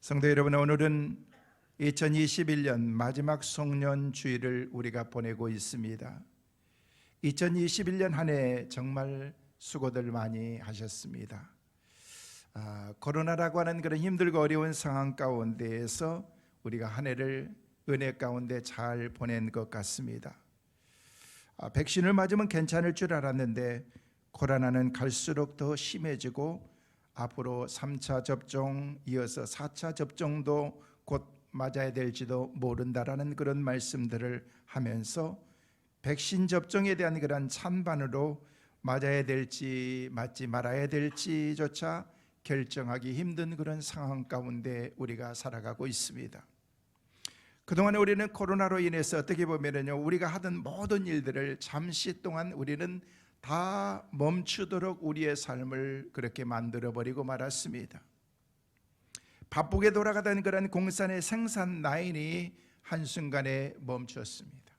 성도 여러분, 오늘은 2021년 마지막 송년 주일을 우리가 보내고 있습니다. 2021년 한 해 정말 수고들 많이 하셨습니다. 코로나라고 하는 그런 힘들고 어려운 상황 가운데에서 우리가 한 해를 은혜 가운데 잘 보낸 것 같습니다. 백신을 맞으면 괜찮을 줄 알았는데 코로나는 갈수록 더 심해지고 앞으로 3차 접종 이어서 4차 접종도 곧 맞아야 될지도 모른다라는 그런 말씀들을 하면서 백신 접종에 대한 그런 찬반으로 맞아야 될지 맞지 말아야 될지조차 결정하기 힘든 그런 상황 가운데 우리가 살아가고 있습니다. 그동안에 우리는 코로나로 인해서 어떻게 보면요, 우리가 하던 모든 일들을 잠시 동안 우리는 다 멈추도록 우리의 삶을 그렇게 만들어버리고 말았습니다. 바쁘게 돌아가던 그런 공산의 생산 라인이 한순간에 멈췄습니다.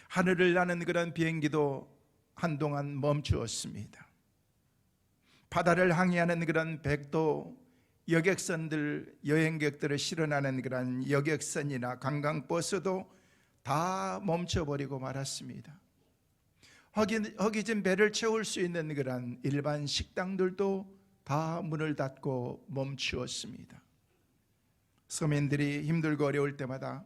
하늘을 나는 그런 비행기도 한동안 멈추었습니다. 바다를 항해하는 그런 백도 여객선들, 여행객들을 실어나는 그런 여객선이나 관광버스도 다 멈춰버리고 말았습니다. 허기진 배를 채울 수 있는 그런 일반 식당들도 다 문을 닫고 멈추었습니다. 서민들이 힘들고 어려울 때마다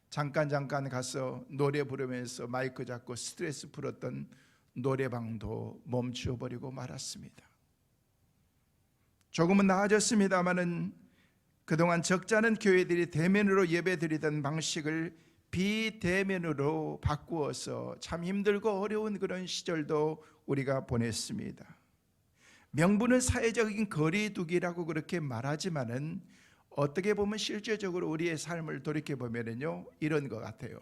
잠깐 가서 노래 부르면서 마이크 잡고 스트레스 풀었던 노래방도 멈추어버리고 말았습니다. 조금은 나아졌습니다마는 그동안 적지 않은 교회들이 대면으로 예배드리던 방식을 비대면으로 바꾸어서 참 힘들고 어려운 그런 시절도 우리가 보냈습니다. 명분은 사회적인 거리두기라고 그렇게 말하지만은 어떻게 보면 실제적으로 우리의 삶을 돌이켜보면요, 이런 것 같아요.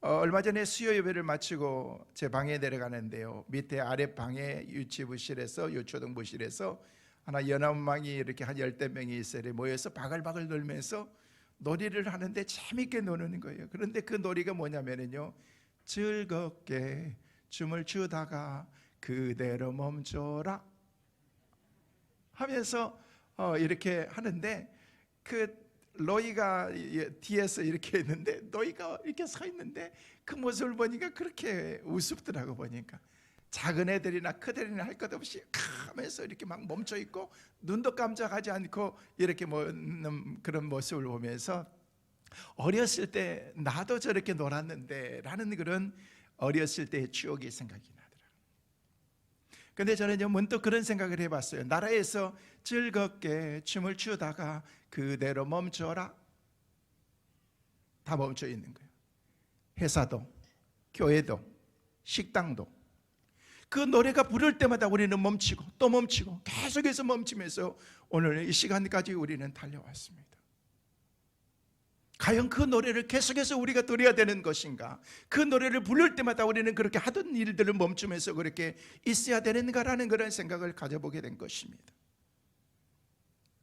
얼마 전에 수요 예배를 마치고 제 방에 내려가는데요, 밑에 아랫방에 유치부실에서 유초등부실에서 하나 연합망이 이렇게 한 10대 명이 있어요. 모여서 바글바글 놀면서 놀이를 하는데 재밌게 노는 거예요. 그런데 그 놀이가 뭐냐면요, 즐겁게 춤을 추다가 그대로 멈춰라 하면서 이렇게 하는데, 그 로이가 뒤에서 이렇게 있는데 로이가 이렇게 서 있는데 그 모습을 보니까 그렇게 우습더라고. 보니까 작은 애들이나 큰 애들이나 할 것 없이 하면서 이렇게 막 멈춰 있고 눈도 깜짝하지 않고 이렇게 그런 모습을 보면서 어렸을 때 나도 저렇게 놀았는데 라는 그런 어렸을 때의 추억이 생각이 나더라고요. 그런데 저는 문득 그런 생각을 해봤어요. 나라에서 즐겁게 춤을 추다가 그대로 멈춰라, 다 멈춰 있는 거예요. 회사도 교회도 식당도 그 노래가 부를 때마다 우리는 멈추고 또 멈추고 계속해서 멈추면서 오늘 이 시간까지 우리는 달려왔습니다. 과연 그 노래를 계속해서 우리가 들어야 되는 것인가? 그 노래를 부를 때마다 우리는 그렇게 하던 일들을 멈추면서 그렇게 있어야 되는가라는 그런 생각을 가져보게 된 것입니다.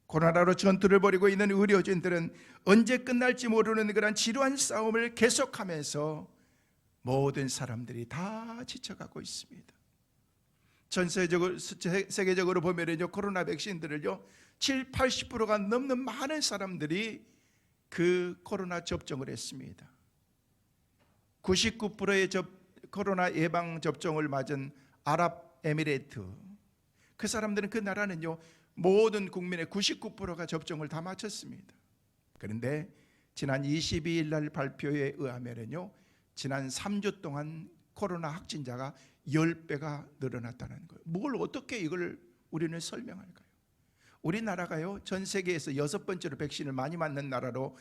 코로나로 전투를 벌이고 있는 의료진들은 언제 끝날지 모르는 그런 지루한 싸움을 계속하면서 모든 사람들이 다 지쳐가고 있습니다. 전 세계적으로 보면요, 코로나 백신들을요 70-80%가 넘는 많은 사람들이 그 코로나 접종을 했습니다. 99%의 코로나 예방 접종을 맞은 아랍에미레이트, 그 사람들은, 그 나라는요 모든 국민의 99%가 접종을 다 마쳤습니다. 그런데 지난 22일 날 발표에 의하면요, 지난 3주 동안 코로나 확진자가 10배가 늘어났다는 거예요. 뭘 어떻게 이걸 우리는 설명할까요? 우리나라가요 전 세계에서 6번째로 백신을 많이 맞는 나라로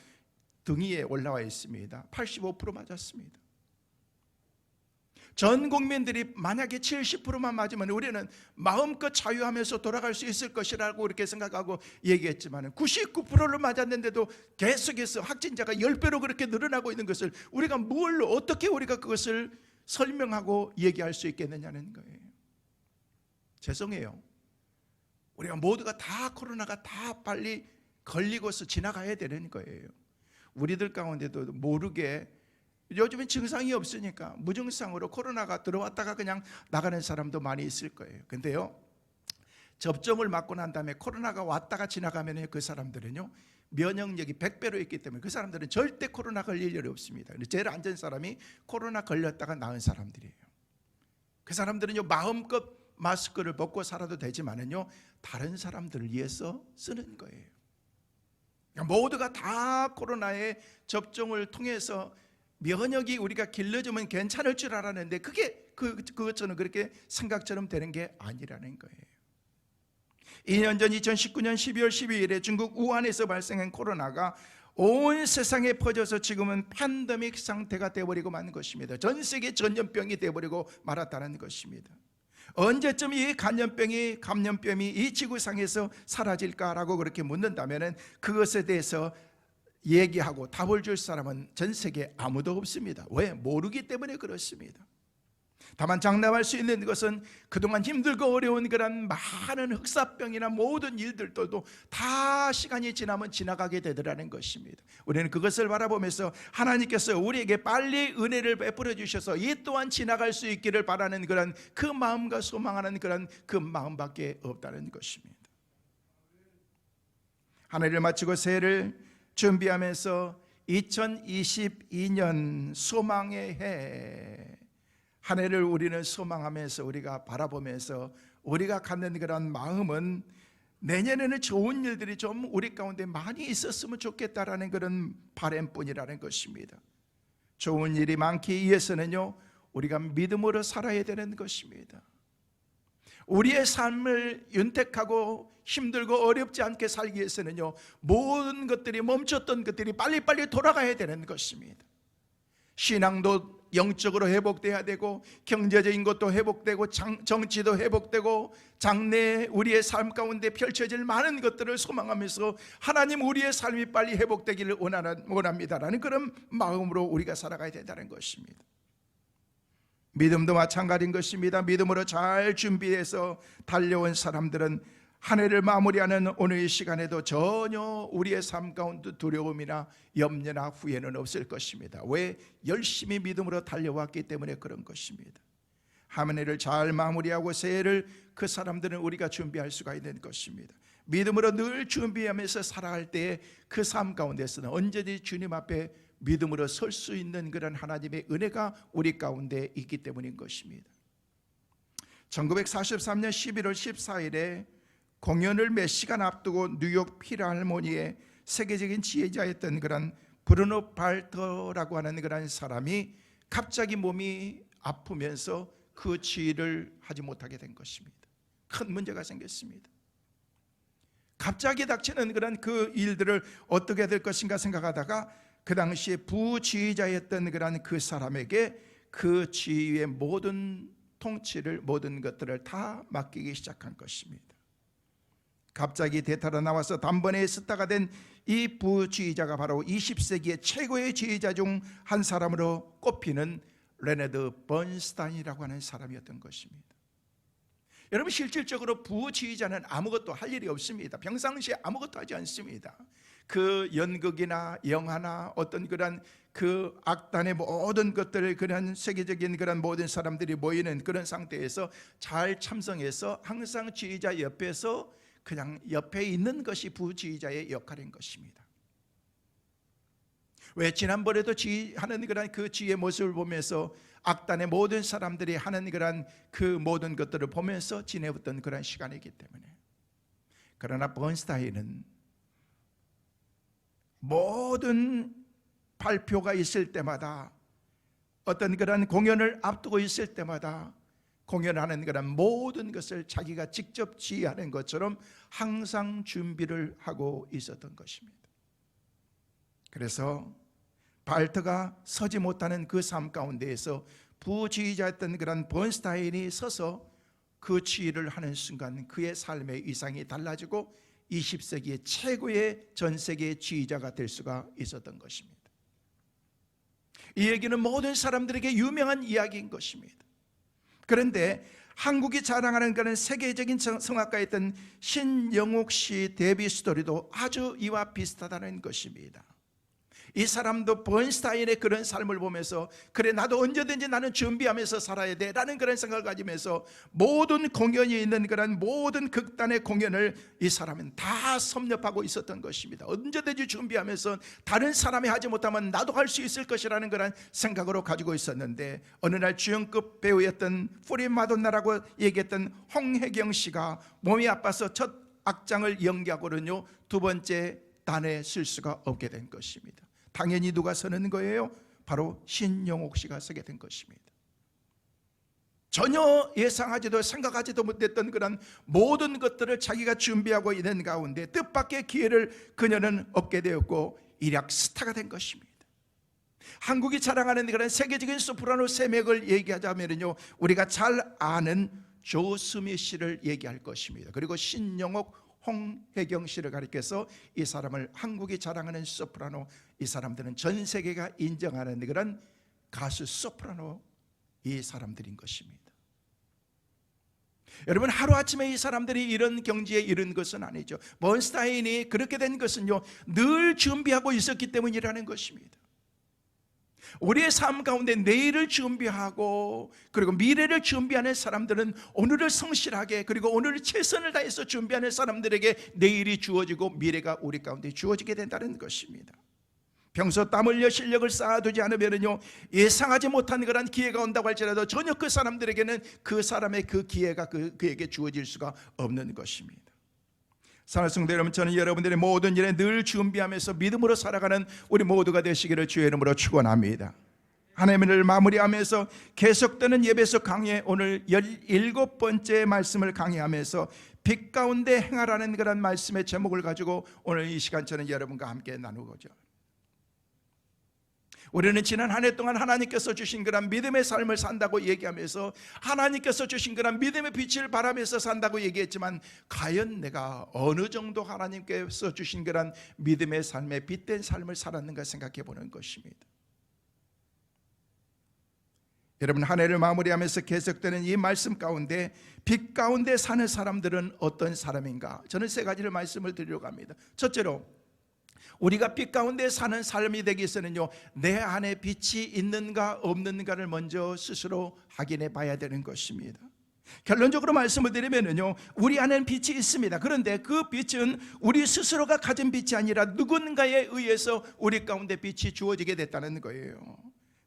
등위에 올라와 있습니다. 85% 맞았습니다. 전 국민들이 만약에 70%만 맞으면 우리는 마음껏 자유하면서 돌아갈 수 있을 것이라고 이렇게 생각하고 얘기했지만 99%를 맞았는데도 계속해서 확진자가 10배로 그렇게 늘어나고 있는 것을 우리가 어떻게 우리가 그것을 설명하고 얘기할 수 있겠느냐는 거예요. 죄송해요. 우리가 모두가 다 코로나가 다 빨리 걸리고서 지나가야 되는 거예요. 우리들 가운데도 모르게 요즘엔 증상이 없으니까 무증상으로 코로나가 들어왔다가 그냥 나가는 사람도 많이 있을 거예요. 근데요, 접종을 맞고 난 다음에 코로나가 왔다가 지나가면 그 사람들은요 면역력이 100배로 있기 때문에 그 사람들은 절대 코로나 걸릴 일이 없습니다. 제일 안전 사람이 코로나 걸렸다가 나은 사람들이에요. 그 사람들은요 마음껏 마스크를 벗고 살아도 되지만은요 다른 사람들을 위해서 쓰는 거예요. 그러니까 모두가 다 코로나에 접종을 통해서 면역이 우리가 길러주면 괜찮을 줄 알았는데 그것처럼 그렇게 생각처럼 되는 게 아니라는 거예요. 2년 전 2019년 12월 12일에 중국 우한에서 발생한 코로나가 온 세상에 퍼져서 지금은 팬데믹 상태가 되어버리고 만 것입니다. 전 세계 전염병이 되어버리고 말았다는 것입니다. 언제쯤 이 감염병이 이 지구상에서 사라질까라고 그렇게 묻는다면 그것에 대해서 얘기하고 답을 줄 사람은 전 세계에 아무도 없습니다. 왜? 모르기 때문에 그렇습니다. 다만 장담할 수 있는 것은 그동안 힘들고 어려운 그런 많은 흑사병이나 모든 일들도 다 시간이 지나면 지나가게 되더라는 것입니다. 우리는 그것을 바라보면서 하나님께서 우리에게 빨리 은혜를 베풀어 주셔서 이 또한 지나갈 수 있기를 바라는 그런 그 마음과 소망하는 그런 그 마음밖에 없다는 것입니다. 한 해를 마치고 새해를 준비하면서 2022년 소망의 해 한 해를 우리는 소망하면서 우리가 바라보면서 우리가 갖는 그런 마음은 내년에는 좋은 일들이 좀 우리 가운데 많이 있었으면 좋겠다라는 그런 바람뿐이라는 것입니다. 좋은 일이 많기 위해서는요 우리가 믿음으로 살아야 되는 것입니다. 우리의 삶을 윤택하고 힘들고 어렵지 않게 살기 위해서는요 모든 것들이 멈췄던 것들이 빨리빨리 돌아가야 되는 것입니다. 신앙도 영적으로 회복돼야 되고 경제적인 것도 회복되고 정치도 회복되고 장래에 우리의 삶 가운데 펼쳐질 많은 것들을 소망하면서 하나님 우리의 삶이 빨리 회복되기를 원합니다라는 그런 마음으로 우리가 살아가야 된다는 것입니다. 믿음도 마찬가지인 것입니다. 믿음으로 잘 준비해서 달려온 사람들은 한 해를 마무리하는 오늘 이 시간에도 전혀 우리의 삶 가운데 두려움이나 염려나 후회는 없을 것입니다. 왜? 열심히 믿음으로 달려왔기 때문에 그런 것입니다. 한 해를 잘 마무리하고 새해를 그 사람들은 우리가 준비할 수가 있는 것입니다. 믿음으로 늘 준비하면서 살아갈 때에 그 삶 가운데서는 언제든지 주님 앞에 믿음으로 설 수 있는 그런 하나님의 은혜가 우리 가운데 있기 때문인 것입니다. 1943년 11월 14일에 공연을 몇 시간 앞두고 뉴욕 필하모니의 세계적인 지휘자였던 그런 브루노 발터라고 하는 그런 사람이 갑자기 몸이 아프면서 그 지휘를 하지 못하게 된 것입니다. 큰 문제가 생겼습니다. 갑자기 닥치는 그런 그 일들을 어떻게 될 것인가 생각하다가 그 당시에 부지휘자였던 그런 그 사람에게 그 지휘의 모든 통치를 모든 것들을 다 맡기기 시작한 것입니다. 갑자기 대타로 나와서 단번에 스타가 된 이 부지휘자가 바로 20세기의 최고의 지휘자 중 한 사람으로 꼽히는 레너드 번스타인이라고 하는 사람이었던 것입니다. 여러분 실질적으로 부지휘자는 아무것도 할 일이 없습니다. 평상시에 아무것도 하지 않습니다. 그 연극이나 영화나 어떤 그런 그 악단의 모든 것들을 그런 세계적인 그런 모든 사람들이 모이는 그런 상태에서 잘 참석해서 항상 지휘자 옆에서 그냥 옆에 있는 것이 부지휘자의 역할인 것입니다. 왜? 지난번에도 지휘하는 그런 그 지휘의 모습을 보면서 악단의 모든 사람들이 하는 그런 그 모든 것들을 보면서 지내었던 그런 시간이기 때문에. 그러나 번스타인은 모든 발표가 있을 때마다 어떤 그런 공연을 앞두고 있을 때마다 공연하는 그런 모든 것을 자기가 직접 지휘하는 것처럼 항상 준비를 하고 있었던 것입니다. 그래서 발터가 서지 못하는 그 삶 가운데에서 부지휘자였던 그런 번스타인이 서서 그 지휘를 하는 순간 그의 삶의 위상이 달라지고 20세기의 최고의 전 세계의 지휘자가 될 수가 있었던 것입니다. 이 얘기는 모든 사람들에게 유명한 이야기인 것입니다. 그런데 한국이 자랑하는 그런 세계적인 성악가였던 신영옥 씨 데뷔 스토리도 아주 이와 비슷하다는 것입니다. 이 사람도 번스타인의 그런 삶을 보면서 그래 나도 언제든지 나는 준비하면서 살아야 돼 라는 그런 생각을 가지면서 모든 공연이 있는 그런 모든 극단의 공연을 이 사람은 다 섭렵하고 있었던 것입니다. 언제든지 준비하면서 다른 사람이 하지 못하면 나도 할 수 있을 것이라는 그런 생각으로 가지고 있었는데, 어느 날 주연급 배우였던 프리마돈나라고 얘기했던 홍혜경 씨가 몸이 아파서 첫 악장을 연기하고는요 두 번째 단에 쓸 수가 없게 된 것입니다. 당연히 누가 서는 거예요? 바로 신영옥 씨가 서게 된 것입니다. 전혀 예상하지도 생각하지도 못했던 그런 모든 것들을 자기가 준비하고 있는 가운데 뜻밖의 기회를 그녀는 얻게 되었고 일약 스타가 된 것입니다. 한국이 자랑하는 그런 세계적인 소프라노 세맥을 얘기하자면요 우리가 잘 아는 조수미 씨를 얘기할 것입니다. 그리고 신영옥, 홍혜경 씨를 가리켜서 이 사람을 한국이 자랑하는 소프라노, 이 사람들은 전 세계가 인정하는 그런 가수 소프라노 이 사람들인 것입니다. 여러분, 하루아침에 이 사람들이 이런 경지에 이른 것은 아니죠. 번스타인이 그렇게 된 것은요 늘 준비하고 있었기 때문이라는 것입니다. 우리의 삶 가운데 내일을 준비하고 그리고 미래를 준비하는 사람들은 오늘을 성실하게 그리고 오늘을 최선을 다해서 준비하는 사람들에게 내일이 주어지고 미래가 우리 가운데 주어지게 된다는 것입니다. 평소 땀 흘려 실력을 쌓아두지 않으면요 예상하지 못한 그런 기회가 온다고 할지라도 전혀 그 사람들에게는 그 사람의 그 기회가 그에게 주어질 수가 없는 것입니다. 사랑하는 성도 여러분, 저는 여러분들의 모든 일에 늘 준비하면서 믿음으로 살아가는 우리 모두가 되시기를 주의 이름으로 축원합니다. 하나님을 마무리하면서 계속되는 예배서 강의, 오늘 17번째 말씀을 강의하면서 빛 가운데 행하라는 그런 말씀의 제목을 가지고 오늘 이 시간 저는 여러분과 함께 나누고자, 우리는 지난 한 해 동안 하나님께서 주신 그런 믿음의 삶을 산다고 얘기하면서 하나님께서 주신 그런 믿음의 빛을 바라면서 산다고 얘기했지만, 과연 내가 어느 정도 하나님께서 주신 그런 믿음의 삶에 빛된 삶을 살았는가 생각해 보는 것입니다. 여러분, 한 해를 마무리하면서 계속되는 이 말씀 가운데 빛 가운데 사는 사람들은 어떤 사람인가? 저는 세 가지를 말씀을 드리려고 합니다. 첫째로, 우리가 빛 가운데 사는 삶이 되기 위해서는요 내 안에 빛이 있는가 없는가를 먼저 스스로 확인해 봐야 되는 것입니다. 결론적으로 말씀을 드리면요 우리 안에는 빛이 있습니다. 그런데 그 빛은 우리 스스로가 가진 빛이 아니라 누군가에 의해서 우리 가운데 빛이 주어지게 됐다는 거예요.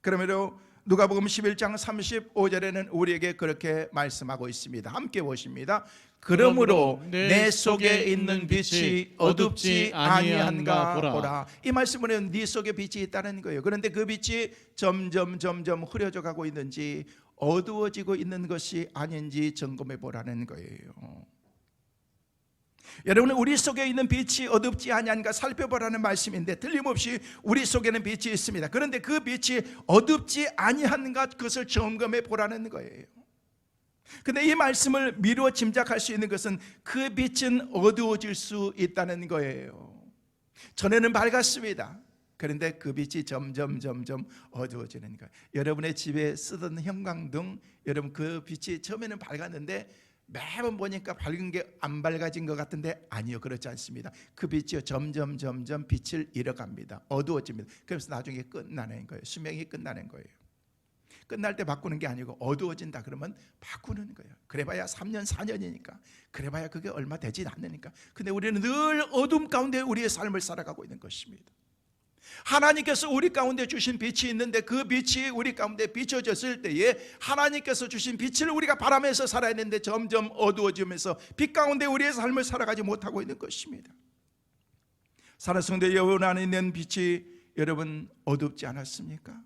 그러므로 누가복음 11장 35절에는 우리에게 그렇게 말씀하고 있습니다. 함께 보십니다. 그러므로 내 속에 있는 빛이 어둡지 아니한가 보라. 이 말씀은 네 속에 빛이 있다는 거예요. 그런데 그 빛이 점점 흐려져 가고 있는지 어두워지고 있는 것이 아닌지 점검해 보라는 거예요. 여러분, 우리 속에 있는 빛이 어둡지 아니한가 살펴보라는 말씀인데, 틀림없이 우리 속에는 빛이 있습니다. 그런데 그 빛이 어둡지 아니한가, 그것을 점검해 보라는 거예요. 근데 이 말씀을 미루어 짐작할 수 있는 것은 그 빛은 어두워질 수 있다는 거예요. 전에는 밝았습니다. 그런데 그 빛이 점점 어두워지는 거예요. 여러분의 집에 쓰던 형광등, 여러분 그 빛이 처음에는 밝았는데 매번 보니까 밝은 게 안 밝아진 것 같은데 아니요, 그렇지 않습니다. 그 빛이 점점 빛을 잃어갑니다. 어두워집니다. 그래서 나중에 끝나는 거예요. 수명이 끝나는 거예요. 끝날 때 바꾸는 게 아니고 어두워진다 그러면 바꾸는 거예요. 그래봐야 3년 4년이니까, 그래봐야 그게 얼마 되지 않으니까. 근데 우리는 늘 어둠 가운데 우리의 삶을 살아가고 있는 것입니다. 하나님께서 우리 가운데 주신 빛이 있는데 그 빛이 우리 가운데 비춰졌을 때에 하나님께서 주신 빛을 우리가 바라면서 살아야 되는데 점점 어두워지면서 빛 가운데 우리의 삶을 살아가지 못하고 있는 것입니다. 사랑하는 성도 여러분, 안에 있는 빛이 여러분 어둡지 않았습니까?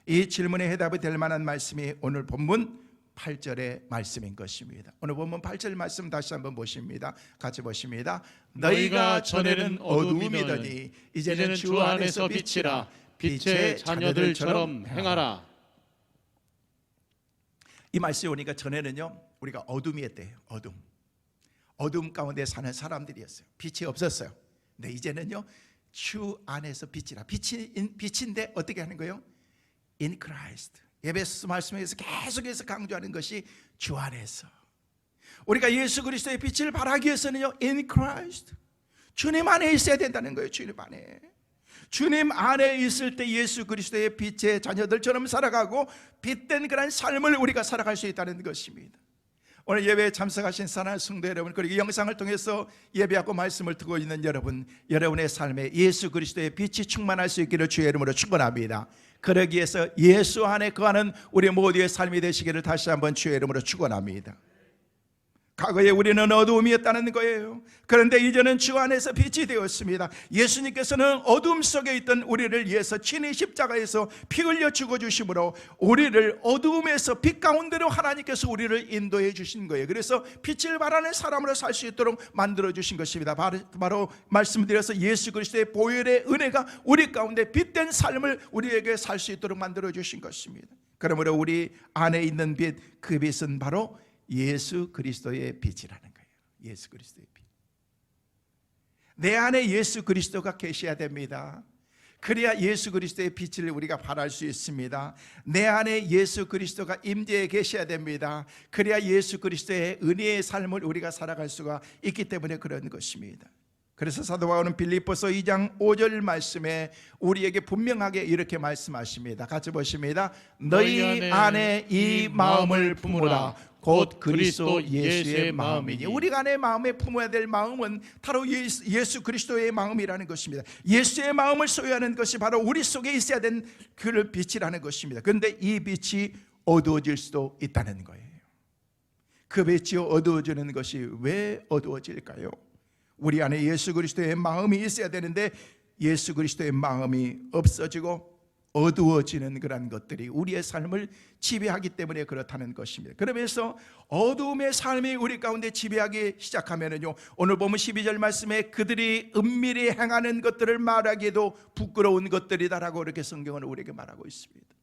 이 질문에 해답이 될 만한 말씀이 오늘 본문 8절의 말씀인 것입니다. 오늘 본문 8절 말씀 다시 한번 보십니다. 같이 보십니다. 너희가 전에는 어둠이더니 이제는 주 안에서 빛이라. 빛의 자녀들처럼 행하라. 이 말씀이 오니까 전에는요 우리가 어둠이었대요. 어둠 가운데 사는 사람들이었어요. 빛이 없었어요. 근데 이제는요 주 안에서 빛이라. 빛인데 어떻게 하는 거예요? In Christ. 에베소서 말씀에서 계속해서 강조하는 것이 주 안에서. 우리가 예수 그리스도의 빛을 발하기 위해서는요 In Christ, 주님 안에 있어야 된다는 거예요. 주님 안에. 주님 안에 있을 때 예수 그리스도의 빛의 자녀들처럼 살아가고 빛된 그런 삶을 우리가 살아갈 수 있다는 것입니다. 오늘 예배에 참석하신 사랑하는 성도 여러분, 그리고 영상을 통해서 예배하고 말씀을 듣고 있는 여러분, 여러분의 삶에 예수 그리스도의 빛이 충만할 수 있기를 주의 이름으로 축원합니다. 그러기 위해서 예수 안에 거하는 우리 모두의 삶이 되시기를 다시 한번 주의 이름으로 축원합니다. 과거에 우리는 어두움이었다는 거예요. 그런데 이제는 주 안에서 빛이 되었습니다. 예수님께서는 어둠 속에 있던 우리를 위해서 친히 십자가에서 피 흘려 죽어주심으로 우리를 어두움에서 빛 가운데로 하나님께서 우리를 인도해 주신 거예요. 그래서 빛을 발하는 사람으로 살 수 있도록 만들어 주신 것입니다. 바로 말씀드려서 예수 그리스도의 보혈의 은혜가 우리 가운데 빛된 삶을 우리에게 살 수 있도록 만들어 주신 것입니다. 그러므로 우리 안에 있는 빛, 그 빛은 바로 예수 그리스도의 빛이라는 거예요. 예수 그리스도의 빛. 내 안에 예수 그리스도가 계셔야 됩니다. 그래야 예수 그리스도의 빛을 우리가 발할 수 있습니다. 내 안에 예수 그리스도가 임재해 계셔야 됩니다. 그래야 예수 그리스도의 은혜의 삶을 우리가 살아갈 수가 있기 때문에 그런 것입니다. 그래서 사도 바울은 빌립보서 2장 5절 말씀에 우리에게 분명하게 이렇게 말씀하십니다. 같이 보십니다. 너희 안에 이 마음을 품으라. 곧 그리스도 예수의 마음이니. 우리 안에 마음에 품어야 될 마음은 바로 예수 그리스도의 마음이라는 것입니다. 예수의 마음을 소유하는 것이 바로 우리 속에 있어야 되는 그 빛이라는 것입니다. 그런데 이 빛이 어두워질 수도 있다는 거예요. 그 빛이 어두워지는 것이 왜 어두워질까요? 우리 안에 예수 그리스도의 마음이 있어야 되는데 예수 그리스도의 마음이 없어지고 어두워지는 그런 것들이 우리의 삶을 지배하기 때문에 그렇다는 것입니다. 그러면서 어두움의 삶이 우리 가운데 지배하기 시작하면은요, 오늘 보면 12절 말씀에 그들이 은밀히 행하는 것들을 말하기에도 부끄러운 것들이다라고 이렇게 성경은 우리에게 말하고 있습니다.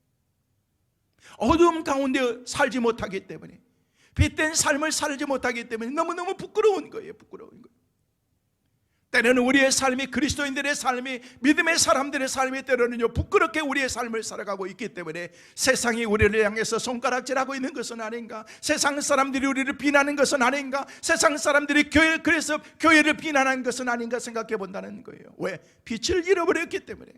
어두움 가운데 살지 못하기 때문에, 빛된 삶을 살지 못하기 때문에 너무너무 부끄러운 거예요. 부끄러운 거예요. 때로는 우리의 삶이, 그리스도인들의 삶이, 믿음의 사람들의 삶이 때로는요 부끄럽게 우리의 삶을 살아가고 있기 때문에 세상이 우리를 향해서 손가락질하고 있는 것은 아닌가, 세상 사람들이 우리를 비난하는 것은 아닌가, 세상 사람들이 그래서 교회를 비난하는 것은 아닌가 생각해 본다는 거예요. 왜? 빛을 잃어버렸기 때문에.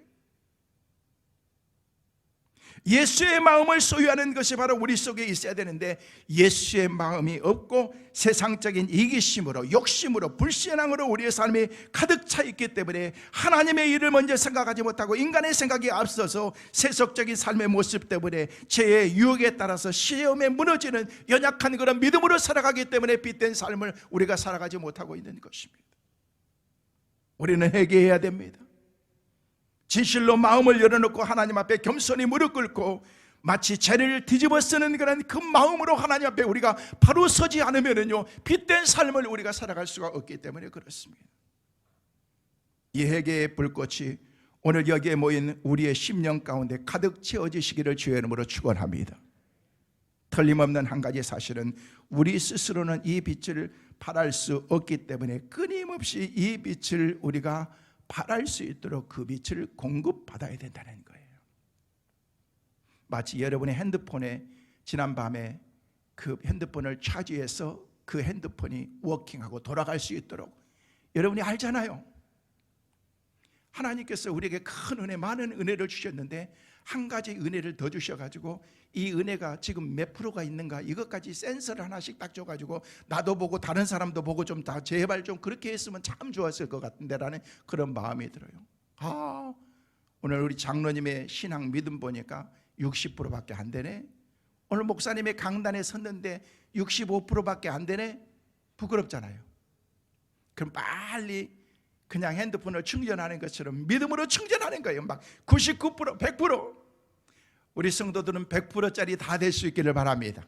예수의 마음을 소유하는 것이 바로 우리 속에 있어야 되는데 예수의 마음이 없고 세상적인 이기심으로, 욕심으로, 불신앙으로 우리의 삶이 가득 차 있기 때문에 하나님의 일을 먼저 생각하지 못하고 인간의 생각이 앞서서 세속적인 삶의 모습 때문에 죄의 유혹에 따라서 시험에 무너지는 연약한 그런 믿음으로 살아가기 때문에 빛된 삶을 우리가 살아가지 못하고 있는 것입니다. 우리는 회개해야 됩니다. 진실로 마음을 열어놓고 하나님 앞에 겸손히 무릎 꿇고 마치 죄를 뒤집어 쓰는 그런 그 마음으로 하나님 앞에 우리가 바로 서지 않으면요 빛된 삶을 우리가 살아갈 수가 없기 때문에 그렇습니다. 이 회개의 불꽃이 오늘 여기에 모인 우리의 심령 가운데 가득 채워지시기를 주의 이름으로 축원합니다. 틀림없는 한 가지 사실은 우리 스스로는 이 빛을 발할 수 없기 때문에 끊임없이 이 빛을 우리가 발할 수 있도록 그 빛을 공급받아야 된다는 거예요. 마치 여러분의 핸드폰에 지난밤에 그 핸드폰을 차지해서 그 핸드폰이 워킹하고 돌아갈 수 있도록 여러분이 알잖아요. 하나님께서 우리에게 큰 은혜, 많은 은혜를 주셨는데 한 가지 은혜를 더 주셔가지고 이 은혜가 지금 몇 프로가 있는가 이것까지 센서를 하나씩 딱 줘가지고 나도 보고 다른 사람도 보고 좀 다 제발 좀 그렇게 했으면 참 좋았을 것 같은데 라는 그런 마음이 들어요. 오늘 우리 장로님의 신앙 믿음 보니까 60%밖에 안 되네. 오늘 목사님의 강단에 섰는데 65%밖에 안 되네. 부끄럽잖아요. 그럼 빨리 그냥 핸드폰을 충전하는 것처럼 믿음으로 충전하는 거예요. 막 99%, 100%. 우리 성도들은 100%짜리 다 될 수 있기를 바랍니다.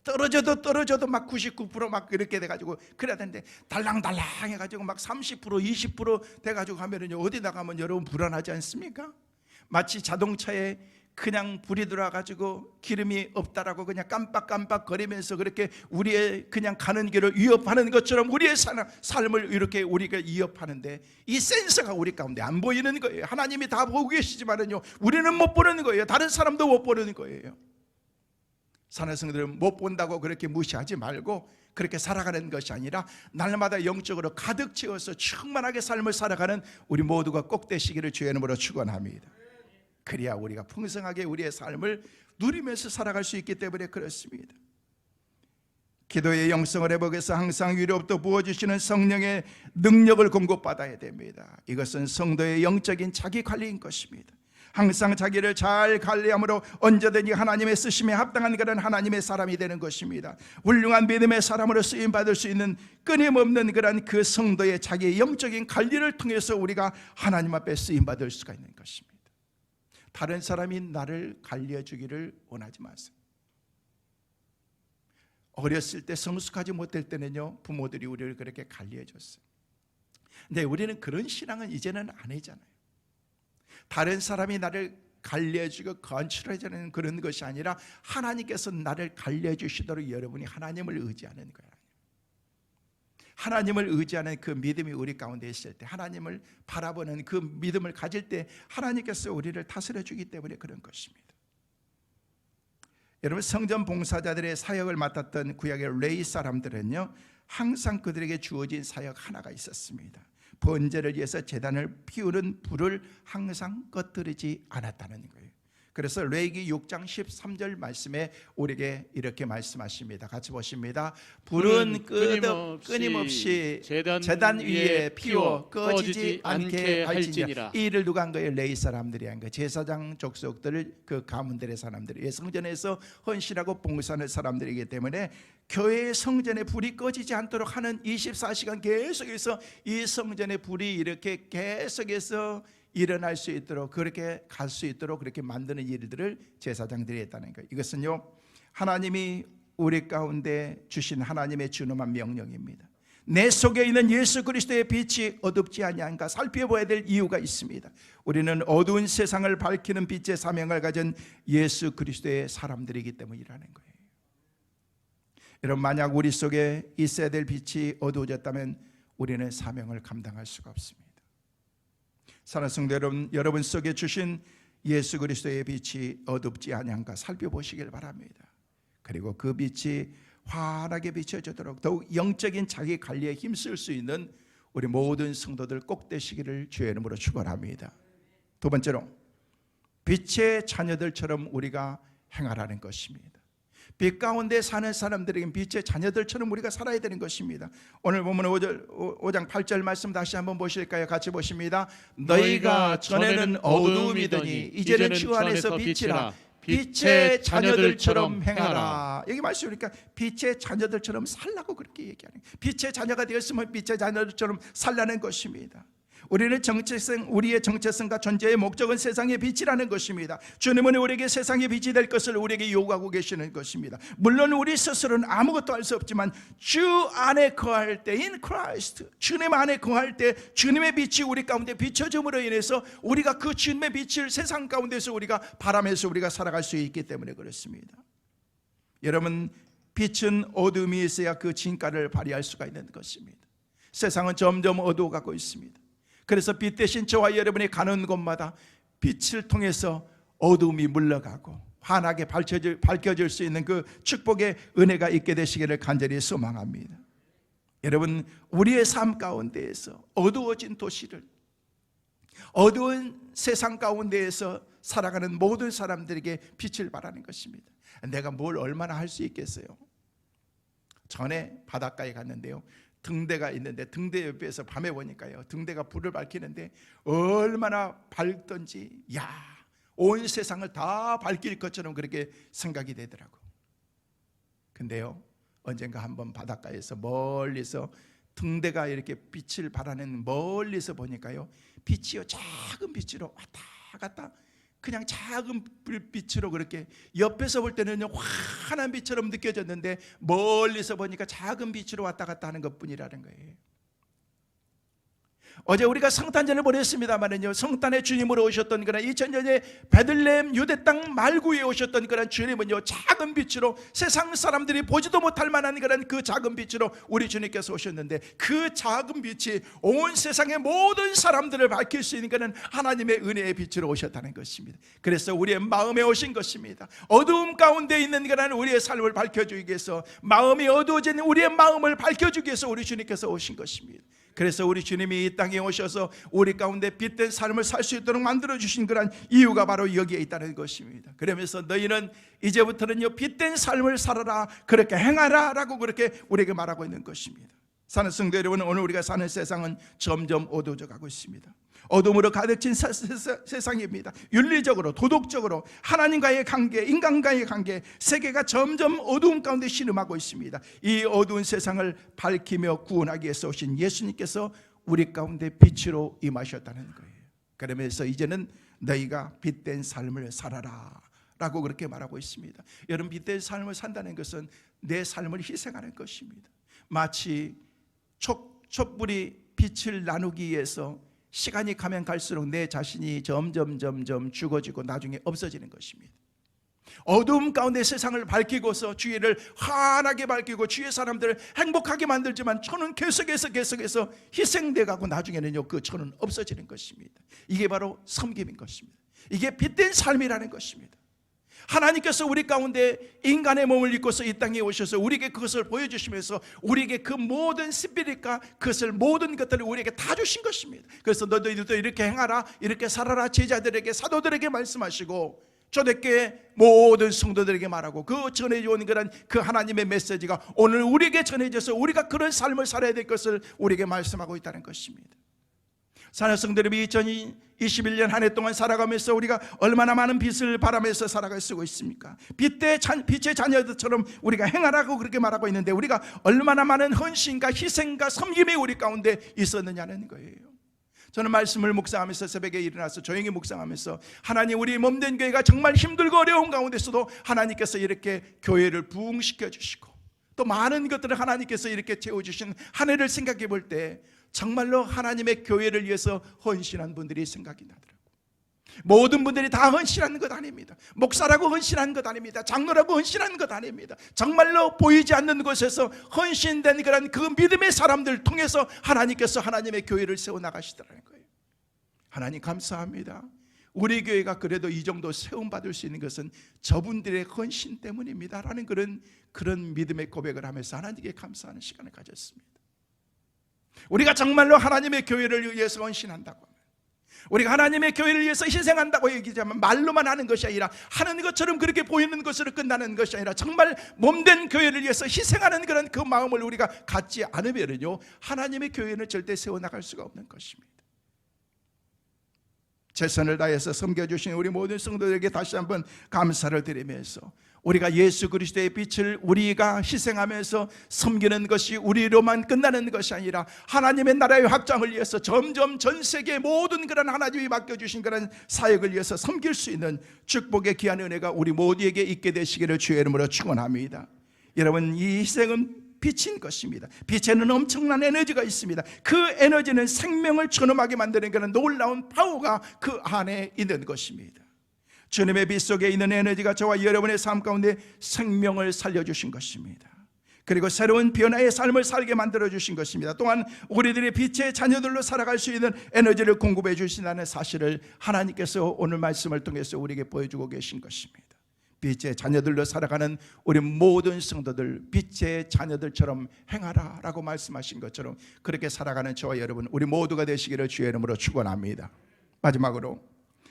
떨어져도 막 99% 막 이렇게 돼가지고 그래야 되는데 달랑달랑 해가지고 막 30%, 20% 돼가지고 하면은요 어디 나가면 여러분 불안하지 않습니까? 마치 자동차에 그냥 불이 들어와가지고 기름이 없다라고 그냥 깜빡깜빡 거리면서 그렇게 우리의 그냥 가는 길을 위협하는 것처럼 우리의 삶을 이렇게 우리가 위협하는데 이 센서가 우리 가운데 안 보이는 거예요. 하나님이 다 보고 계시지만은요 우리는 못 보는 거예요. 다른 사람도 못 보는 거예요. 사는 성도들은 못 본다고 그렇게 무시하지 말고 그렇게 살아가는 것이 아니라 날마다 영적으로 가득 채워서 충만하게 삶을 살아가는 우리 모두가 꼭 되시기를 주의 이름으로 축원합니다. 그래야 우리가 풍성하게 우리의 삶을 누리면서 살아갈 수 있기 때문에 그렇습니다. 기도의 영성을 회복해서 항상 위로부터 부어주시는 성령의 능력을 공급받아야 됩니다. 이것은 성도의 영적인 자기 관리인 것입니다. 항상 자기를 잘 관리함으로 언제든지 하나님의 쓰심에 합당한 그런 하나님의 사람이 되는 것입니다. 훌륭한 믿음의 사람으로 쓰임받을 수 있는 끊임없는 그런 그 성도의 자기의 영적인 관리를 통해서 우리가 하나님 앞에 쓰임받을 수가 있는 것입니다. 다른 사람이 나를 관리해 주기를 원하지 마세요. 어렸을 때 성숙하지 못할 때는요, 부모들이 우리를 그렇게 관리해 줬어요. 근데 우리는 그런 신앙은 이제는 안 하잖아요. 다른 사람이 나를 관리해 주고 건축해 주는 그런 것이 아니라 하나님께서 나를 관리해 주시도록 여러분이 하나님을 의지하는 거예요. 하나님을 의지하는 그 믿음이 우리 가운데 있을 때, 하나님을 바라보는 그 믿음을 가질 때 하나님께서 우리를 다스려 주기 때문에 그런 것입니다. 여러분, 성전 봉사자들의 사역을 맡았던 구약의 레위 사람들은요, 항상 그들에게 주어진 사역 하나가 있었습니다. 번제를 위해서 제단을 피우는 불을 항상 꺼뜨리지 않았다는 거예요. 그래서 레위기 6장 13절 말씀에 우리에게 이렇게 말씀하십니다. 같이 보십니다. 불은 끊임없이 제단 위에 피워 꺼지지 않게 할지니라. 이 일을 누가 한 거예요? 레위 사람들이 한 거예요. 제사장 족속들, 그 가문들의 사람들이 성전에서 헌신하고 봉사하는 사람들이기 때문에 교회의 성전에 불이 꺼지지 않도록 하는 24시간 계속해서 이 성전의 불이 이렇게 계속해서 일어날 수 있도록, 그렇게 갈 수 있도록 그렇게 만드는 일들을 제사장들이 했다는 거예요. 이것은요, 하나님이 우리 가운데 주신 하나님의 준엄한 명령입니다. 내 속에 있는 예수 그리스도의 빛이 어둡지 아니한가 살펴봐야 될 이유가 있습니다. 우리는 어두운 세상을 밝히는 빛의 사명을 가진 예수 그리스도의 사람들이기 때문이라는 거예요. 여러분, 만약 우리 속에 있어야 될 빛이 어두워졌다면 우리는 사명을 감당할 수가 없습니다. 사랑하는 성도 여러분 속에 주신 예수 그리스도의 빛이 어둡지 아니한가 살펴보시길 바랍니다. 그리고 그 빛이 환하게 비춰지도록 더욱 영적인 자기 관리에 힘쓸 수 있는 우리 모든 성도들 꼭 되시기를 주의 이름으로 축원합니다. 두 번째로, 빛의 자녀들처럼 우리가 행하라는 것입니다. 빛 가운데 사는 사람들에게 빛의 자녀들처럼 우리가 살아야 되는 것입니다. 오늘 보면 5장 8절 말씀 다시 한번 보실까요? 같이 보십니다. 너희가 전에는 어두움이더니 이제는 주 안에서 빛이라. 빛의 자녀들처럼 행하라. 여기 말씀이니까 빛의 자녀들처럼 살라고 그렇게 얘기하는 거예요. 빛의 자녀가 되었으면 빛의 자녀들처럼 살라는 것입니다. 우리는 우리의 정체성과 존재의 목적은 세상의 빛이라는 것입니다. 주님은 우리에게 세상의 빛이 될 것을 우리에게 요구하고 계시는 것입니다. 물론 우리 스스로는 아무것도 할 수 없지만 주 안에 거할 때, in Christ, 주님 안에 거할 때 주님의 빛이 우리 가운데 비춰줌으로 인해서 우리가 그 주님의 빛을 세상 가운데서 우리가 바라면서 우리가 살아갈 수 있기 때문에 그렇습니다. 여러분, 빛은 어둠이 있어야 그 진가를 발휘할 수가 있는 것입니다. 세상은 점점 어두워가고 있습니다. 그래서 빛 대신 저와 여러분이 가는 곳마다 빛을 통해서 어두움이 물러가고 환하게 밝혀질 수 있는 그 축복의 은혜가 있게 되시기를 간절히 소망합니다. 여러분, 우리의 삶 가운데에서 어두워진 도시를, 어두운 세상 가운데에서 살아가는 모든 사람들에게 빛을 발하는 것입니다. 내가 뭘 얼마나 할 수 있겠어요? 전에 바닷가에 갔는데요, 등대가 있는데 등대 옆에서 밤에 보니까요, 등대가 불을 밝히는데 얼마나 밝던지, 온 세상을 다 밝힐 것처럼 그렇게 생각이 되더라고. 근데요, 언젠가 한번 바닷가에서 멀리서 등대가 이렇게 빛을 발하는 멀리서 보니까요, 빛이요, 작은 빛으로 왔다 갔다, 그냥 작은 불빛으로 그렇게, 옆에서 볼 때는 환한 빛처럼 느껴졌는데 멀리서 보니까 작은 빛으로 왔다 갔다 하는 것뿐이라는 거예요. 어제 우리가 성탄절을 보냈습니다만은요, 성탄의 주님으로 오셨던 그런 2000년에 베들레헴 유대 땅 말구에 오셨던 그런 주님은요, 작은 빛으로 세상 사람들이 보지도 못할 만한 그런 그 작은 빛으로 우리 주님께서 오셨는데, 그 작은 빛이 온 세상의 모든 사람들을 밝힐 수 있는 그런 하나님의 은혜의 빛으로 오셨다는 것입니다. 그래서 우리의 마음에 오신 것입니다. 어두움 가운데 있는 그런 우리의 삶을 밝혀주기 위해서, 마음이 어두워진 우리의 마음을 밝혀주기 위해서 우리 주님께서 오신 것입니다. 그래서 우리 주님이 이 땅에 오셔서 우리 가운데 빛된 삶을 살 수 있도록 만들어주신 그런 이유가 바로 여기에 있다는 것입니다. 그러면서 너희는 이제부터는요, 빛된 삶을 살아라, 그렇게 행하라 라고 그렇게 우리에게 말하고 있는 것입니다. 사는 성도 여러분, 오늘 우리가 사는 세상은 점점 어두워져 가고 있습니다. 어둠으로 가득 친 세상입니다. 윤리적으로, 도덕적으로, 하나님과의 관계, 인간과의 관계, 세계가 점점 어두움 가운데 신음하고 있습니다. 이 어두운 세상을 밝히며 구원하기 위해서 오신 예수님께서 우리 가운데 빛으로 임하셨다는 거예요. 그러면서 이제는 너희가 빛된 삶을 살아라 라고 그렇게 말하고 있습니다. 여러분, 빛된 삶을 산다는 것은 내 삶을 희생하는 것입니다. 마치 촛불이 빛을 나누기 위해서 시간이 가면 갈수록 내 자신이 점점 죽어지고 나중에 없어지는 것입니다. 어두움 가운데 세상을 밝히고서 주의를 환하게 밝히고 주위의 사람들을 행복하게 만들지만 천은 계속해서 희생돼 가고 나중에는요, 그 천은 없어지는 것입니다. 이게 바로 섬김인 것입니다. 이게 빛된 삶이라는 것입니다. 하나님께서 우리 가운데 인간의 몸을 입고서 이 땅에 오셔서 우리에게 그것을 보여주시면서 우리에게 그 모든 스피릿과 그것을, 모든 것들을 우리에게 다 주신 것입니다. 그래서 너희들도 이렇게 행하라, 이렇게 살아라, 제자들에게, 사도들에게 말씀하시고 초대교회 모든 성도들에게 말하고, 그 전해온 그런 그 하나님의 메시지가 오늘 우리에게 전해져서 우리가 그런 삶을 살아야 될 것을 우리에게 말씀하고 있다는 것입니다. 사랑하는 성도 여러분, 2021년 한 해 동안 살아가면서 우리가 얼마나 많은 빛을 바라면서 살아갈 수 있습니까? 빛의 자녀들처럼 우리가 행하라고 그렇게 말하고 있는데, 우리가 얼마나 많은 헌신과 희생과 섬김이 우리 가운데 있었느냐는 거예요. 저는 말씀을 묵상하면서, 새벽에 일어나서 조용히 묵상하면서, 하나님, 우리 몸된 교회가 정말 힘들고 어려운 가운데서도 하나님께서 이렇게 교회를 부흥시켜 주시고 또 많은 것들을 하나님께서 이렇게 채워주신 한 해를 생각해 볼 때 정말로 하나님의 교회를 위해서 헌신한 분들이 생각이 나더라고요. 모든 분들이 다 헌신하는 것 아닙니다. 목사라고 헌신하는 것 아닙니다. 장로라고 헌신하는 것 아닙니다. 정말로 보이지 않는 곳에서 헌신된 그런 그 믿음의 사람들 통해서 하나님께서 하나님의 교회를 세워나가시더라는 거예요. 하나님 감사합니다. 우리 교회가 그래도 이 정도 세움받을 수 있는 것은 저분들의 헌신 때문입니다 라는 그런 믿음의 고백을 하면서 하나님께 감사하는 시간을 가졌습니다. 우리가 정말로 하나님의 교회를 위해서 헌신한다고 하면, 우리가 하나님의 교회를 위해서 희생한다고 얘기하면 말로만 하는 것이 아니라, 하는 것처럼 그렇게 보이는 것으로 끝나는 것이 아니라 정말 몸된 교회를 위해서 희생하는 그런 그 마음을 우리가 갖지 않으면요, 하나님의 교회는 절대 세워나갈 수가 없는 것입니다. 최선을 다해서 섬겨주신 우리 모든 성도들에게 다시 한번 감사를 드리면서, 우리가 예수 그리스도의 빛을 우리가 희생하면서 섬기는 것이 우리로만 끝나는 것이 아니라 하나님의 나라의 확장을 위해서 점점 전 세계 모든 그런 하나님이 맡겨주신 그런 사역을 위해서 섬길 수 있는 축복의 귀한 은혜가 우리 모두에게 있게 되시기를 주의 이름으로 축원합니다. 여러분, 이 희생은 빛인 것입니다. 빛에는 엄청난 에너지가 있습니다. 그 에너지는 생명을 존엄하게 만드는 그런 놀라운 파워가 그 안에 있는 것입니다. 주님의 빛 속에 있는 에너지가 저와 여러분의 삶 가운데 생명을 살려주신 것입니다. 그리고 새로운 변화의 삶을 살게 만들어주신 것입니다. 또한 우리들의 빛의 자녀들로 살아갈 수 있는 에너지를 공급해 주신다는 사실을 하나님께서 오늘 말씀을 통해서 우리에게 보여주고 계신 것입니다. 빛의 자녀들로 살아가는 우리 모든 성도들, 빛의 자녀들처럼 행하라 라고 말씀하신 것처럼 그렇게 살아가는 저와 여러분, 우리 모두가 되시기를 주의 이름으로 축원합니다. 마지막으로,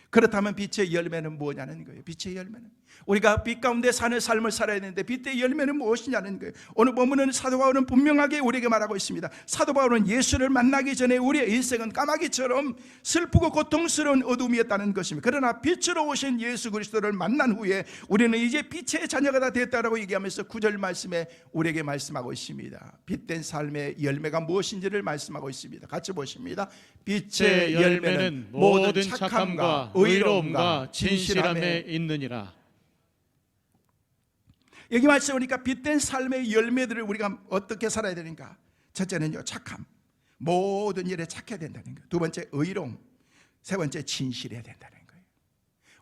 그렇다면 빛의 열매는 뭐냐는 거예요. 빛의 열매는, 우리가 빛 가운데 사는 삶을 살아야 되는데 빛의 열매는 무엇이냐는 거예요. 오늘 본문은 사도 바울은 분명하게 우리에게 말하고 있습니다. 사도 바울은 예수를 만나기 전에 우리의 인생은 까마귀처럼 슬프고 고통스러운 어둠이었다는 것입니다. 그러나 빛으로 오신 예수 그리스도를 만난 후에 우리는 이제 빛의 자녀가 다 됐다라고 얘기하면서 9절 말씀에 우리에게 말씀하고 있습니다. 빛된 삶의 열매가 무엇인지를 말씀하고 있습니다. 같이 보십니다. 빛의 열매는 모든 착함과 의로움과 진실함에 있느니라. 여기 말씀 보니까 빛된 삶의 열매들을 우리가 어떻게 살아야 되는가? 첫째는요, 착함. 모든 일에 착해야 된다는 거예요. 두 번째 의로움, 세 번째 진실해야 된다는 거예요.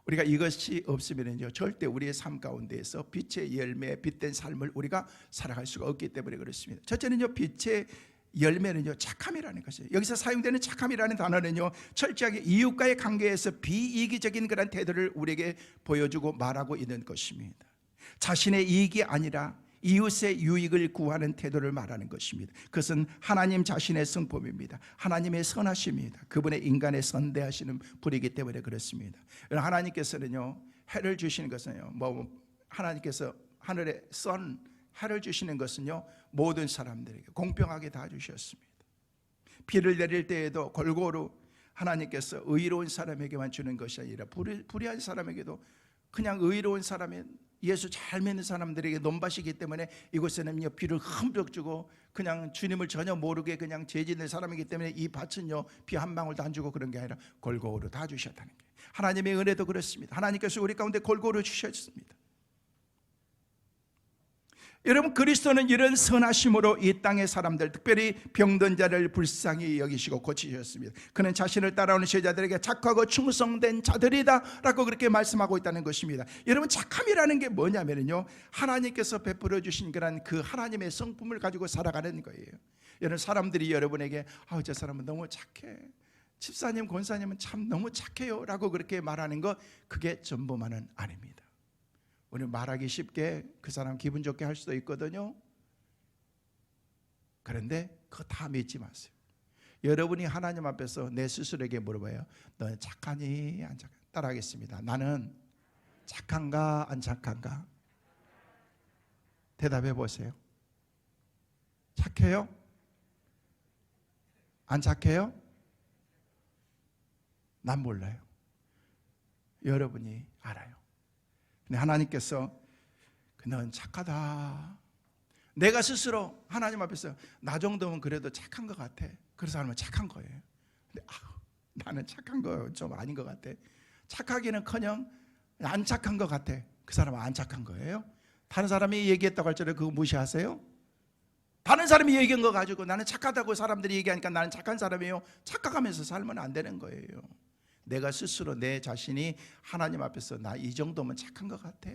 우리가 이것이 없으면요 절대 우리의 삶 가운데에서 빛의 열매, 빛된 삶을 우리가 살아갈 수가 없기 때문에 그렇습니다. 첫째는요, 빛의 열매는요 착함이라는 것이에요. 여기서 사용되는 착함이라는 단어는요 철저하게 이웃과의 관계에서 비이기적인 그런 태도를 우리에게 보여주고 말하고 있는 것입니다. 자신의 이익이 아니라 이웃의 유익을 구하는 태도를 말하는 것입니다. 그것은 하나님 자신의 성품입니다. 하나님의 선하심입니다. 그분의 인간에 선대하시는 분이기 때문에 그렇습니다. 하나님께서는요 해를 주시는 것은요 하나님께서 하늘에 해를 주시는 것은요 모든 사람들에게 공평하게 다 주셨습니다. 비를 내릴 때에도 골고루 하나님께서 의로운 사람에게만 주는 것이 아니라 불의한 사람에게도 그냥 의로운 사람의 예수 잘 믿는 사람들에게 논밭이기 때문에 이곳에는요 비를 흠뻑 주고 그냥 주님을 전혀 모르게 그냥 죄짓는 사람이기 때문에 이 밭은요 비 한 방울도 안 주고 그런 게 아니라 골고루 다 주셨다는 거예요. 하나님의 은혜도 그렇습니다. 하나님께서 우리 가운데 골고루 주셨습니다. 여러분, 그리스도는 이런 선하심으로 이 땅의 사람들, 특별히 병든 자를 불쌍히 여기시고 고치셨습니다. 그는 자신을 따라오는 제자들에게 착하고 충성된 자들이다 라고 그렇게 말씀하고 있다는 것입니다. 여러분, 착함이라는 게 뭐냐면요 하나님께서 베풀어 주신 그런 그 하나님의 성품을 가지고 살아가는 거예요. 여러분, 사람들이 여러분에게 저 사람은 너무 착해, 집사님, 권사님은 참 너무 착해요 라고 그렇게 말하는 것, 그게 전부만은 아닙니다. 우리 말하기 쉽게 그 사람 기분 좋게 할 수도 있거든요. 그런데 그거 다 믿지 마세요. 여러분이 하나님 앞에서 내 스스로에게 물어봐요. 너는 착하니 안 착하니? 따라하겠습니다. 나는 착한가 안 착한가? 대답해 보세요. 착해요? 안 착해요? 난 몰라요. 여러분이 알아요. 근데 하나님께서 넌 착하다. 내가 스스로 하나님 앞에서 나 정도면 그래도 착한 것 같아. 그래서 하나님은 착한 거예요. 근데 나는 착한 거 좀 아닌 것 같아. 착하기는커녕 안 착한 것 같아. 그 사람은 안 착한 거예요. 다른 사람이 얘기했다고 할 때 그거 무시하세요? 다른 사람이 얘기한 거 가지고 나는 착하다고 사람들이 얘기하니까 나는 착한 사람이에요. 착각하면서 살면 안 되는 거예요. 내가 스스로 내 자신이 하나님 앞에서 나 이 정도면 착한 것 같아,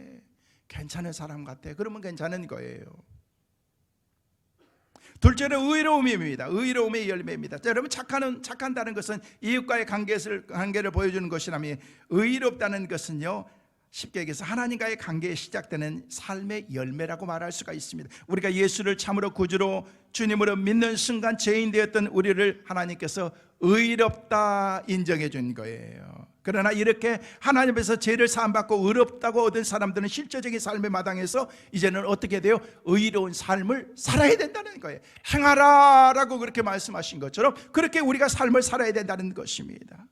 괜찮은 사람 같아, 그러면 괜찮은 거예요. 둘째는 의로움입니다. 의로움의 열매입니다. 자, 여러분, 착한다는 것은 이웃과의 관계를 보여주는 것이라면, 의롭다는 것은요 쉽게 얘기해서 하나님과의 관계에 시작되는 삶의 열매라고 말할 수가 있습니다. 우리가 예수를 참으로 구주로 주님으로 믿는 순간 죄인 되었던 우리를 하나님께서 의롭다 인정해 준 거예요. 그러나 이렇게 하나님께서 죄를 사함받고 의롭다고 얻은 사람들은 실제적인 삶의 마당에서 이제는 어떻게 돼요? 의로운 삶을 살아야 된다는 거예요. 행하라 라고 그렇게 말씀하신 것처럼 그렇게 우리가 삶을 살아야 된다는 것입니다.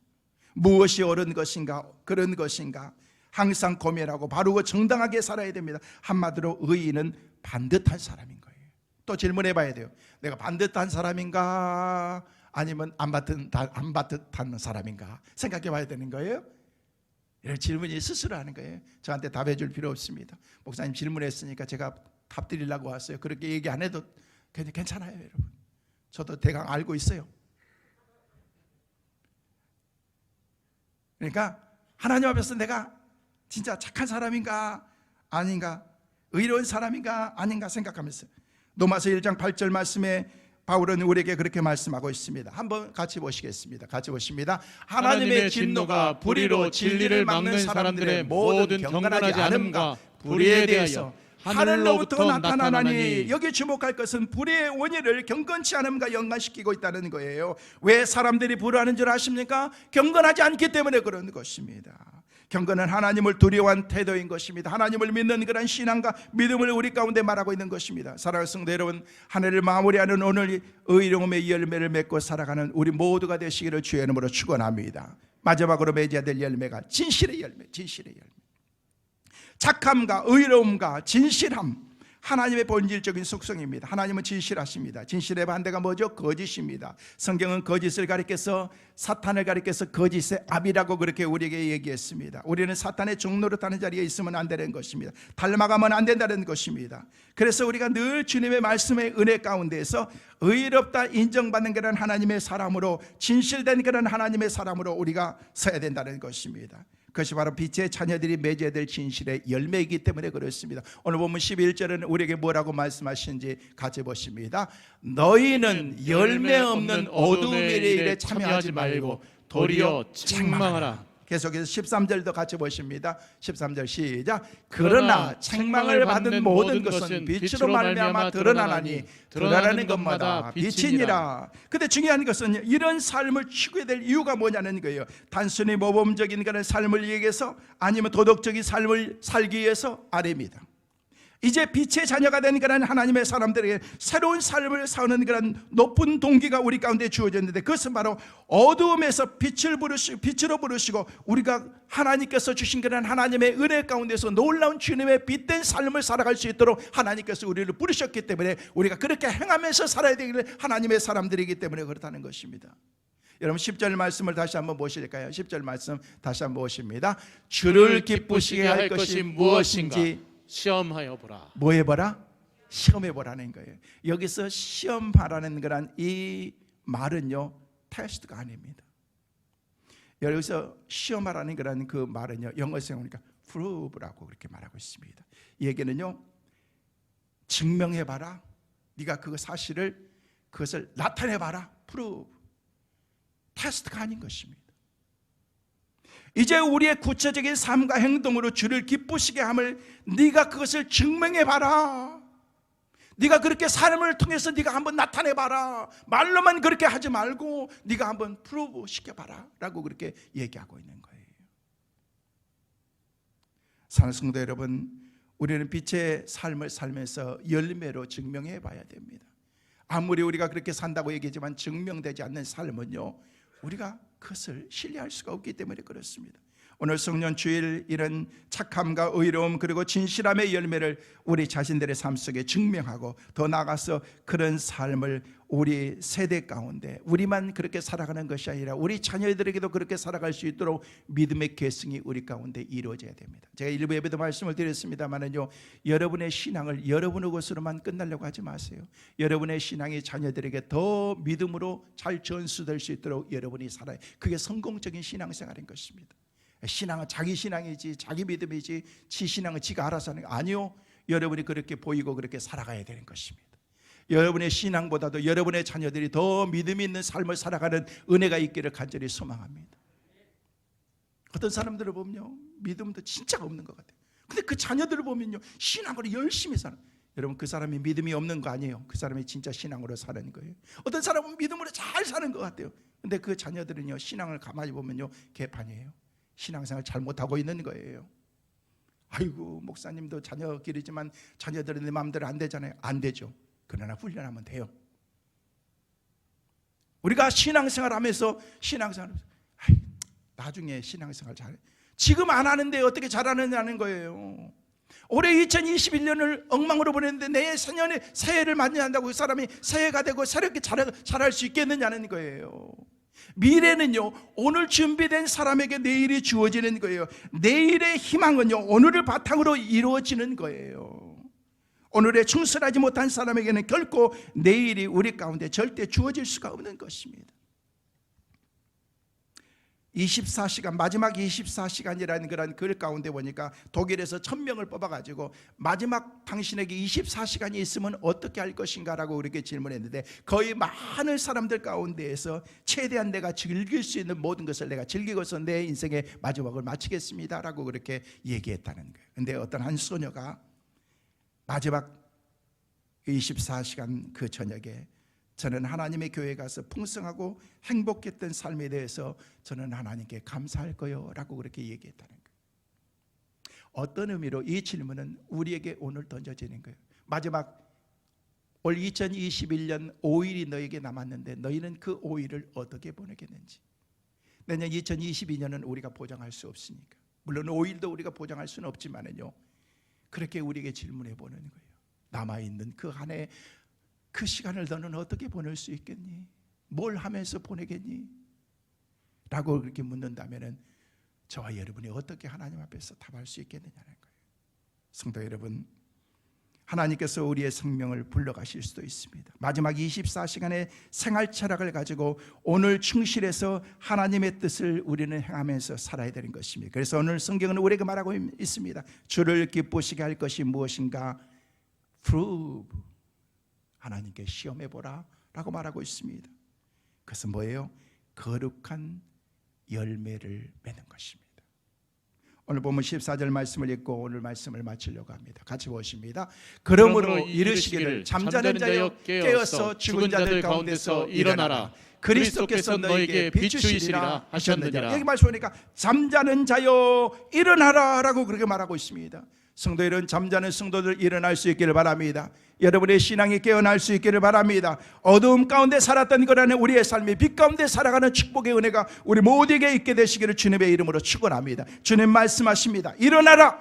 무엇이 옳은 것인가, 그런 것인가 항상 고민하고 바르고 정당하게 살아야 됩니다. 한마디로 의인은 반듯한 사람인 거예요. 또 질문해 봐야 돼요. 내가 반듯한 사람인가 아니면 안 반듯한 사람인가 생각해 봐야 되는 거예요. 이런 질문이 스스로 하는 거예요. 저한테 답해 줄 필요 없습니다. 목사님 질문했으니까 제가 답 드리려고 왔어요. 그렇게 얘기 안 해도 괜찮아요, 여러분. 저도 대강 알고 있어요. 그러니까 하나님 앞에서 내가 진짜 착한 사람인가 아닌가, 의로운 사람인가 아닌가 생각하면서, 로마서 1장 8절 말씀에 바울은 우리에게 그렇게 말씀하고 있습니다. 한번 같이 보시겠습니다. 같이 보십니다. 하나님의 진노가 불의로 진리를 막는 사람들의 모든 경건하지 않음과 불의에 대해서 하늘로부터 나타나나니, 여기 주목할 것은 불의의 원인을 경건치 않음과 연관시키고 있다는 거예요. 왜 사람들이 불의하는 줄 아십니까? 경건하지 않기 때문에 그런 것입니다. 경건은 하나님을 두려워한 태도인 것입니다. 하나님을 믿는 그런 신앙과 믿음을 우리 가운데 말하고 있는 것입니다. 사랑하는 성도 여러분, 한 해를 마무리하는 오늘 의로움의 열매를 맺고 살아가는 우리 모두가 되시기를 주의 이름으로 축원합니다. 마지막으로 맺어야 될 열매가 진실의 열매, 진실의 열매. 착함과 의로움과 진실함, 하나님의 본질적인 속성입니다. 하나님은 진실하십니다. 진실의 반대가 뭐죠? 거짓입니다. 성경은 거짓을 가리켜서 사탄을 가리켜서 거짓의 압이라고 그렇게 우리에게 얘기했습니다. 우리는 사탄의 종노릇하는 자리에 있으면 안 되는 것입니다. 닮아가면 안 된다는 것입니다. 그래서 우리가 늘 주님의 말씀의 은혜 가운데에서 의롭다 인정받는 그런 하나님의 사람으로, 진실된 그런 하나님의 사람으로 우리가 서야 된다는 것입니다. 그것이 바로 빛의 자녀들이 맺어야 될 진실의 열매이기 때문에 그렇습니다. 오늘 보면 11절은 우리에게 뭐라고 말씀하시는지 같이 보십니다. 너희는 열매 없는 어두움의 일에 참여하지 말고 도리어 책망하라. 계속해서 13절도 같이 보십니다. 13절 시작. 그러나 책망을 받는 모든 것은 빛으로 말미암아 드러나나니 드러나는 것마다 빛이니라. 근데 중요한 것은 이런 삶을 추구해야 될 이유가 뭐냐는 거예요. 단순히 모범적인 그런 삶을 위해서 아니면 도덕적인 삶을 살기 위해서 아닙니다. 이제 빛의 자녀가 된 그런 하나님의 사람들에게 새로운 삶을 사는 그런 높은 동기가 우리 가운데 주어졌는데, 그것은 바로 어두움에서 빛으로 부르시고 우리가 하나님께서 주신 그런 하나님의 은혜 가운데서 놀라운 주님의 빛된 삶을 살아갈 수 있도록 하나님께서 우리를 부르셨기 때문에 우리가 그렇게 행하면서 살아야 되기를 하나님의 사람들이기 때문에 그렇다는 것입니다. 여러분 10절 말씀을 다시 한번 보실까요? 10절 말씀 다시 한번 보십니다. 주를 기쁘시게 할 것이 무엇인지 시험하여 보라. 뭐 해보라? 시험해 보라는 거예요. 여기서 시험하라는 거란 이 말은요, 테스트가 아닙니다. 여기서 시험하라는 거란 그 말은요, 영어에서 보니까 prove라고 그렇게 말하고 있습니다. 이 얘기는요, 증명해 봐라. 네가 그 사실을, 그것을 나타내 봐라. prove. 테스트가 아닌 것입니다. 이제 우리의 구체적인 삶과 행동으로 주를 기쁘시게 함을 네가 그것을 증명해 봐라. 네가 그렇게 삶을 통해서 네가 한번 나타내 봐라. 말로만 그렇게 하지 말고 네가 한번 프로브 시켜 봐라 라고 그렇게 얘기하고 있는 거예요. 사랑하는 성도 여러분, 우리는 빛의 삶을 살면서 열매로 증명해 봐야 됩니다. 아무리 우리가 그렇게 산다고 얘기하지만 증명되지 않는 삶은요, 우리가 그것을 신뢰할 수가 없기 때문에 그렇습니다. 오늘 성령 주일 이런 착함과 의로움 그리고 진실함의 열매를 우리 자신들의 삶 속에 증명하고, 더 나아가서 그런 삶을 우리 세대 가운데 우리만 그렇게 살아가는 것이 아니라 우리 자녀들에게도 그렇게 살아갈 수 있도록 믿음의 계승이 우리 가운데 이루어져야 됩니다. 제가 일부 예배도 말씀을 드렸습니다만은요, 여러분의 신앙을 여러분의 것으로만 끝내려고 하지 마세요. 여러분의 신앙이 자녀들에게 더 믿음으로 잘 전수될 수 있도록 여러분이 살아요. 그게 성공적인 신앙생활인 것입니다. 신앙은 자기 신앙이지, 자기 믿음이지, 지 신앙은 지가 알아서 하는 거 아니요. 여러분이 그렇게 보이고 그렇게 살아가야 되는 것입니다. 여러분의 신앙보다도 여러분의 자녀들이 더 믿음이 있는 삶을 살아가는 은혜가 있기를 간절히 소망합니다. 어떤 사람들을 보면요, 믿음도 진짜 없는 것 같아요. 근데 그 자녀들을 보면요, 신앙으로 열심히 사는, 여러분 그 사람이 믿음이 없는 거 아니에요. 그 사람이 진짜 신앙으로 사는 거예요. 어떤 사람은 믿음으로 잘 사는 것 같아요. 근데 그 자녀들은요, 신앙을 가만히 보면요, 개판이에요. 신앙생활 잘못하고 있는 거예요. 아이고 목사님도 자녀 길이지만 자녀들은 내 마음대로 안 되잖아요. 안 되죠. 그러나 훈련하면 돼요. 우리가 신앙생활 하면서 나중에 신앙생활 잘해. 지금 안 하는데 어떻게 잘하느냐는 거예요. 올해 2021년을 엉망으로 보냈는데 내년에 새해를 맞이한다고 그 사람이 새해가 되고 새롭게 잘할 수 있겠느냐는 거예요. 미래는요, 오늘 준비된 사람에게 내일이 주어지는 거예요. 내일의 희망은요, 오늘을 바탕으로 이루어지는 거예요. 오늘에 충실하지 못한 사람에게는 결코 내일이 우리 가운데 절대 주어질 수가 없는 것입니다. 24시간, 마지막 24시간이라는 그런 글 가운데 보니까 독일에서 1000명을 뽑아가지고 마지막 당신에게 24시간이 있으면 어떻게 할 것인가 라고 그렇게 질문했는데, 거의 많은 사람들 가운데에서 최대한 내가 즐길 수 있는 모든 것을 내가 즐기고서 내 인생의 마지막을 마치겠습니다 라고 그렇게 얘기했다는 거예요. 근데 어떤 한 소녀가 마지막 24시간 그 저녁에 저는 하나님의 교회에 가서 풍성하고 행복했던 삶에 대해서 저는 하나님께 감사할 거요 라고 그렇게 얘기했다는 거예요. 어떤 의미로 이 질문은 우리에게 오늘 던져지는 거예요. 마지막 올 2021년 5일이 너에게 남았는데 너희는 그 5일을 어떻게 보내겠는지. 내년 2022년은 우리가 보장할 수 없으니까, 물론 5일도 우리가 보장할 수는 없지만은요, 그렇게 우리에게 질문해 보는 거예요. 남아있는 그 한 해 그 시간을 너는 어떻게 보낼 수 있겠니? 뭘 하면서 보내겠니? 라고 그렇게 묻는다면 저와 여러분이 어떻게 하나님 앞에서 답할 수 있겠느냐는 거예요. 성도 여러분, 하나님께서 우리의 생명을 불러가실 수도 있습니다. 마지막 24시간의 생활 철학을 가지고 오늘 충실해서 하나님의 뜻을 우리는 행하면서 살아야 되는 것입니다. 그래서 오늘 성경은 우리에게 말하고 있습니다. 주를 기쁘시게 할 것이 무엇인가? Prove, 하나님께 시험해보라 라고 말하고 있습니다. 그것은 뭐예요? 거룩한 열매를 맺는 것입니다. 오늘 보면 14절 말씀을 읽고 오늘 말씀을 마치려고 합니다. 같이 보십니다. 그러므로 이르시기를 잠자는 자여 깨어서 죽은 자들 가운데서 일어나라. 그리스도께서 너에게 비추시리라 하셨느니라. 여기 말씀하니까 잠자는 자여 일어나라 라고 그렇게 말하고 있습니다. 성도 여러분, 잠자는 성도들 일어날 수 있기를 바랍니다. 여러분의 신앙이 깨어날 수 있기를 바랍니다. 어두움 가운데 살았던 거라는 우리의 삶이 빛 가운데 살아가는 축복의 은혜가 우리 모두에게 있게 되시기를 주님의 이름으로 축원합니다. 주님 말씀하십니다. 일어나라,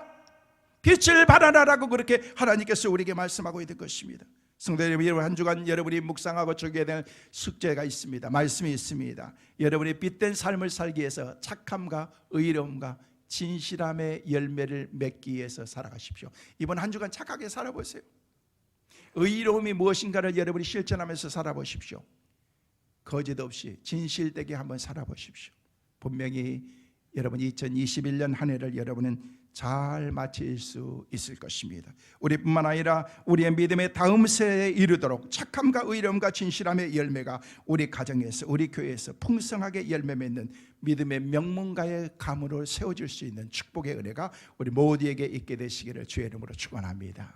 빛을 발하라 라고 그렇게 하나님께서 우리에게 말씀하고 있는 것입니다. 성도 여러분, 한 주간 여러분이 묵상하고 적용해야 될 숙제가 있습니다. 말씀이 있습니다. 여러분이 빛된 삶을 살기 위해서 착함과 의로움과 진실함의 열매를 맺기 위해서 살아가십시오. 이번 한 주간 착하게 살아보세요. 의로움이 무엇인가를 여러분이 실천하면서 살아보십시오. 거짓 없이 진실되게 한번 살아보십시오. 분명히 여러분 2021년 한 해를 여러분은 잘 마칠 수 있을 것입니다. 우리뿐만 아니라 우리의 믿음의 다음 세대에 이르도록 착함과 의로움과 진실함의 열매가 우리 가정에서 우리 교회에서 풍성하게 열매 맺는 믿음의 명문가의 감으로 세워질 수 있는 축복의 은혜가 우리 모두에게 있게 되시기를 주의 이름으로 축원합니다.